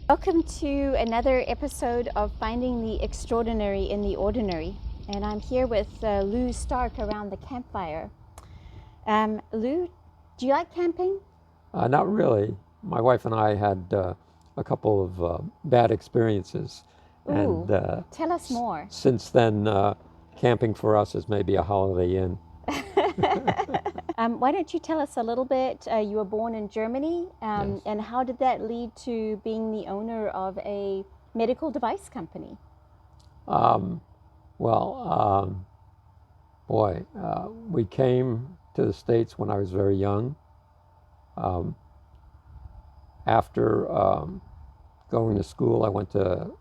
Welcome to another episode of Finding the Extraordinary in the Ordinary. And I'm here with Lou Stark around the campfire. Lou, do you like camping? Not really. My wife and I had a couple of bad experiences, and Ooh, tell us more. since then, camping for us is maybe a Holiday Inn. Why don't you tell us a little bit? You were born in Germany, Yes. and how did that lead to being the owner of a medical device company? Um, well, boy, we came to the States when I was very young. Um, after going to school, I went to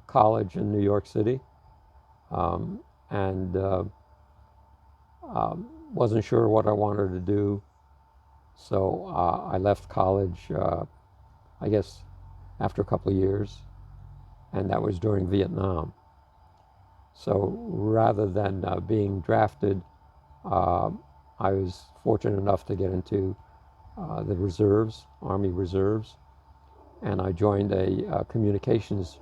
college in New York City, and wasn't sure what I wanted to do. So I left college, I guess, after a couple of years, and that was during Vietnam. So rather than being drafted, uh, I was fortunate enough to get into the reserves, Army Reserves, and I joined a communications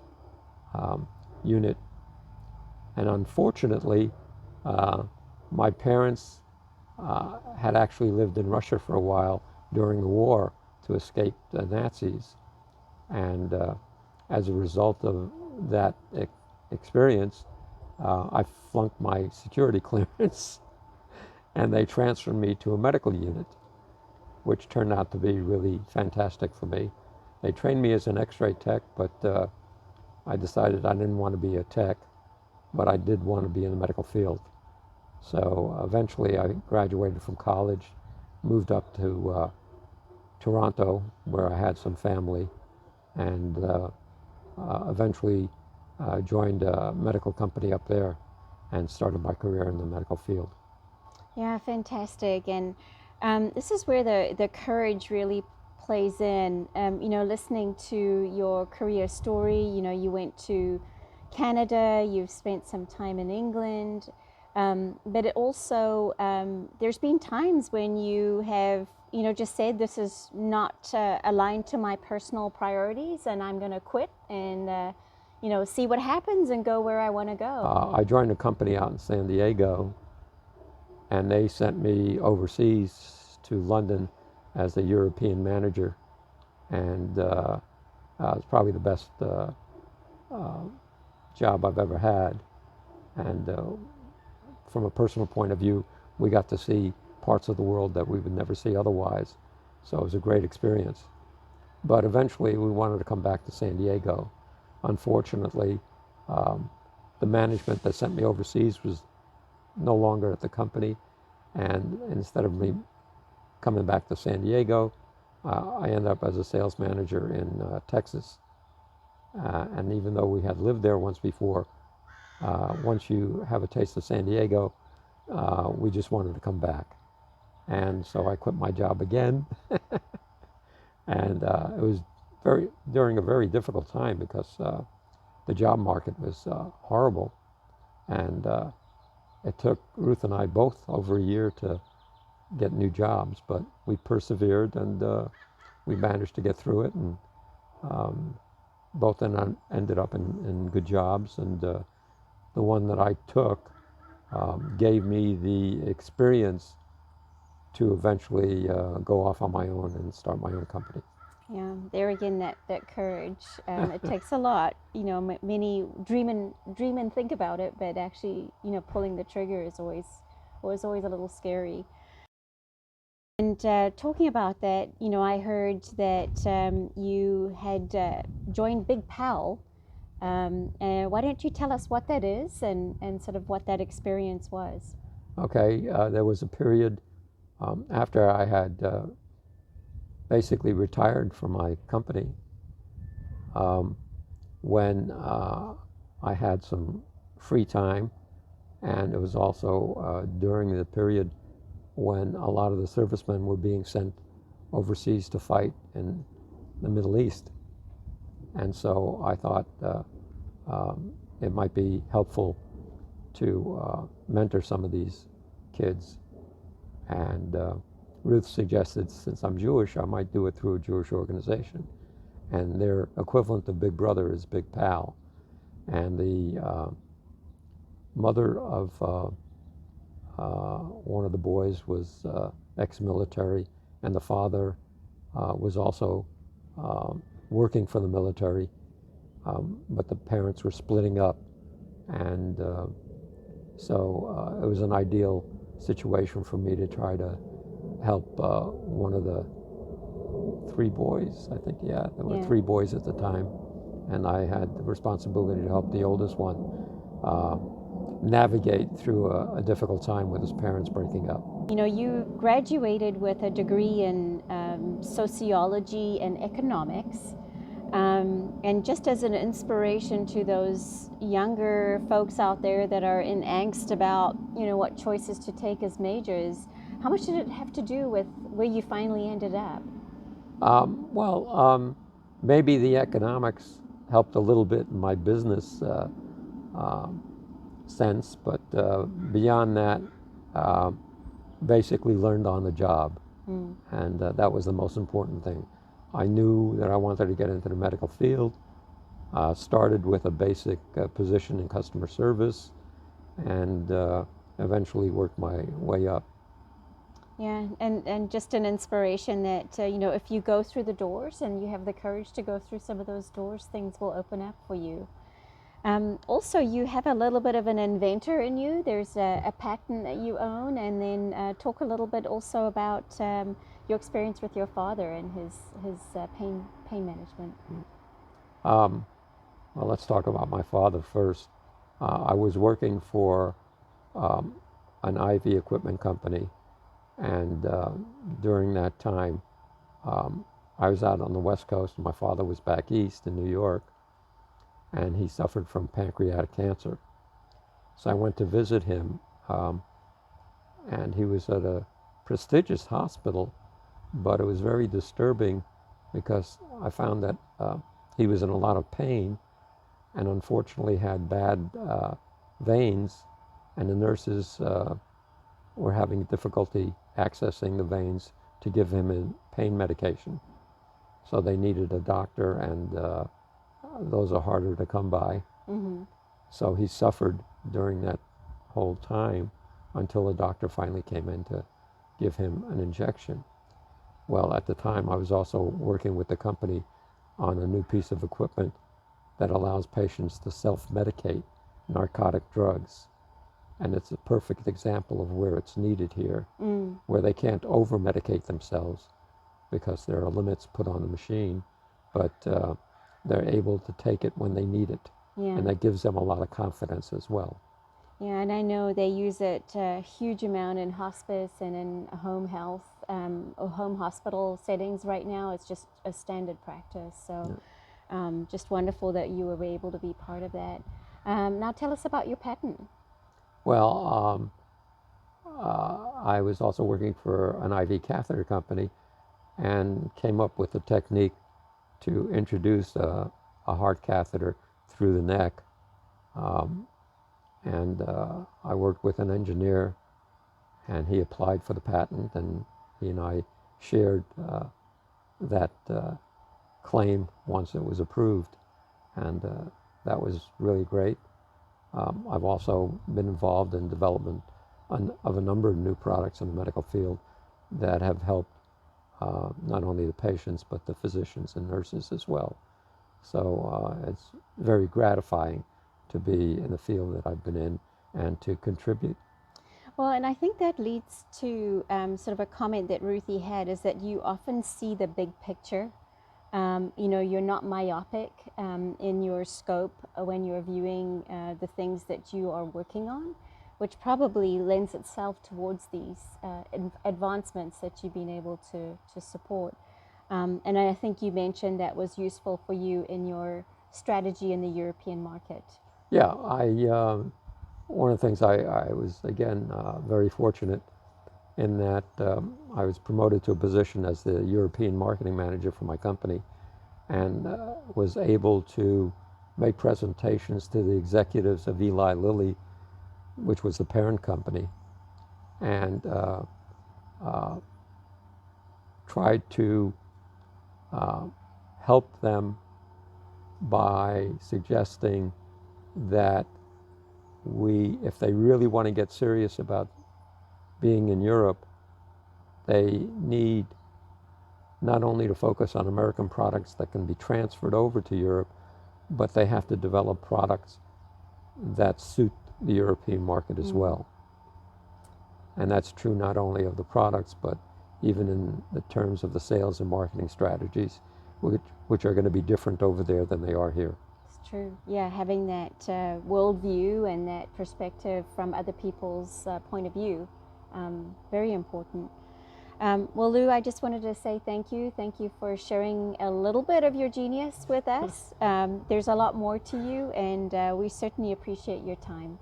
unit. And unfortunately, uh, my parents had actually lived in Russia for a while during the war to escape the Nazis. And as a result of that experience, I flunked my security clearance and they transferred me to a medical unit, which turned out to be really fantastic for me. They trained me as an x-ray tech, but I decided I didn't want to be a tech, but I did want to be in the medical field. So eventually I graduated from college, moved up to Toronto, where I had some family, and eventually joined a medical company up there and started my career in the medical field. Yeah, fantastic. And this is where the courage really plays in. Listening to your career story, you went to Canada, you've spent some time in England, but it also, there's been times when you have, just said, this is not aligned to my personal priorities and I'm going to quit and, see what happens and go where I want to go. I joined a company out in San Diego, and they sent me overseas to London as a European manager, and it's probably the best job I've ever had. And from a personal point of view, we got to see parts of the world that we would never see otherwise. So it was a great experience. But eventually, we wanted to come back to San Diego. Unfortunately, um, the management that sent me overseas was no longer at the company, and instead of me coming back to San Diego, I ended up as a sales manager in Texas. And even though we had lived there once before, once you have a taste of San Diego, we just wanted to come back. And so I quit my job again, and it was during a very difficult time because the job market was horrible, and it took Ruth and I both over a year to get new jobs, but we persevered and we managed to get through it, and both ended up in good jobs. And the one that I took gave me the experience to eventually go off on my own and start my own company. Yeah, there again, that courage. It takes a lot. Many dream and think about it, but actually, pulling the trigger is always a little scary. And talking about that, I heard that you had joined Big Pal. Why don't you tell us what that is and sort of what that experience was? Okay, there was a period after I had basically retired from my company when I had some free time, and it was also during the period when a lot of the servicemen were being sent overseas to fight in the Middle East. And so I thought it might be helpful to mentor some of these kids. And Ruth suggested, since I'm Jewish, I might do it through a Jewish organization. and their equivalent of Big Brother is Big Pal. And the mother of one of the boys was ex-military, and the father was also working for the military, but the parents were splitting up, and so it was an ideal situation for me to try to help one of the three boys. I think, yeah, there were three boys at the time, and I had the responsibility to help the oldest one navigate through a difficult time with his parents breaking up. You know, you graduated with a degree in sociology and economics. And just as an inspiration to those younger folks out there that are in angst about, you know, what choices to take as majors, how much did it have to do with where you finally ended up? Maybe the economics helped a little bit in my business sense, but beyond that, uh, basically learned on the job, and that was the most important thing. I knew that I wanted to get into the medical field. Started with a basic position in customer service, and eventually worked my way up. Yeah, and just an inspiration that, you know, if you go through the doors and you have the courage to go through some of those doors, things will open up for you. Also, you have a little bit of an inventor in you. There's a patent that you own, and then talk a little bit also about your experience with your father and his pain management. Well, let's talk about my father first. I was working for an IV equipment company, and during that time, I was out on the West Coast, and my father was back east in New York, and he suffered from pancreatic cancer. So I went to visit him, and he was at a prestigious hospital, but it was very disturbing because I found that he was in a lot of pain and unfortunately had bad veins, and the nurses were having difficulty accessing the veins to give him pain medication. So they needed a doctor, and those are harder to come by. Mm-hmm. So he suffered during that whole time until a doctor finally came in to give him an injection. Well, at the time, I was also working with the company on a new piece of equipment that allows patients to self-medicate narcotic drugs. And it's a perfect example of where it's needed here, where they can't over-medicate themselves because there are limits put on the machine, but they're able to take it when they need it. Yeah. And that gives them a lot of confidence as well. Yeah, and I know they use it a huge amount in hospice and in home health or home hospital settings right now. It's just a standard practice. So just wonderful that you were able to be part of that. Now tell us about your patent. Well, I was also working for an IV catheter company and came up with a technique to introduce a heart catheter through the neck. And I worked with an engineer, and he applied for the patent, and he and I shared that claim once it was approved, and that was really great. I've also been involved in development of a number of new products in the medical field that have helped not only the patients but the physicians and nurses as well. So it's very gratifying to be in the field that I've been in and to contribute. Well, and I think that leads to sort of a comment that Ruthie had, is that you often see the big picture. You know, you're not myopic in your scope when you're viewing the things that you are working on, which probably lends itself towards these advancements that you've been able to support. And I think you mentioned that was useful for you in your strategy in the European market. Yeah, one of the things I was, again, very fortunate in that I was promoted to a position as the European marketing manager for my company, and was able to make presentations to the executives of Eli Lilly, which was the parent company, and tried to helped them by suggesting that if they really want to get serious about being in Europe, they need not only to focus on American products that can be transferred over to Europe, but they have to develop products that suit the European market as well. And that's true not only of the products, but even in the terms of the sales and marketing strategies, which are going to be different over there than they are here. It's true. Yeah, having that worldview and that perspective from other people's point of view, very important. Well, Lou, I just wanted to say thank you. Thank you for sharing a little bit of your genius with us. There's a lot more to you, and we certainly appreciate your time.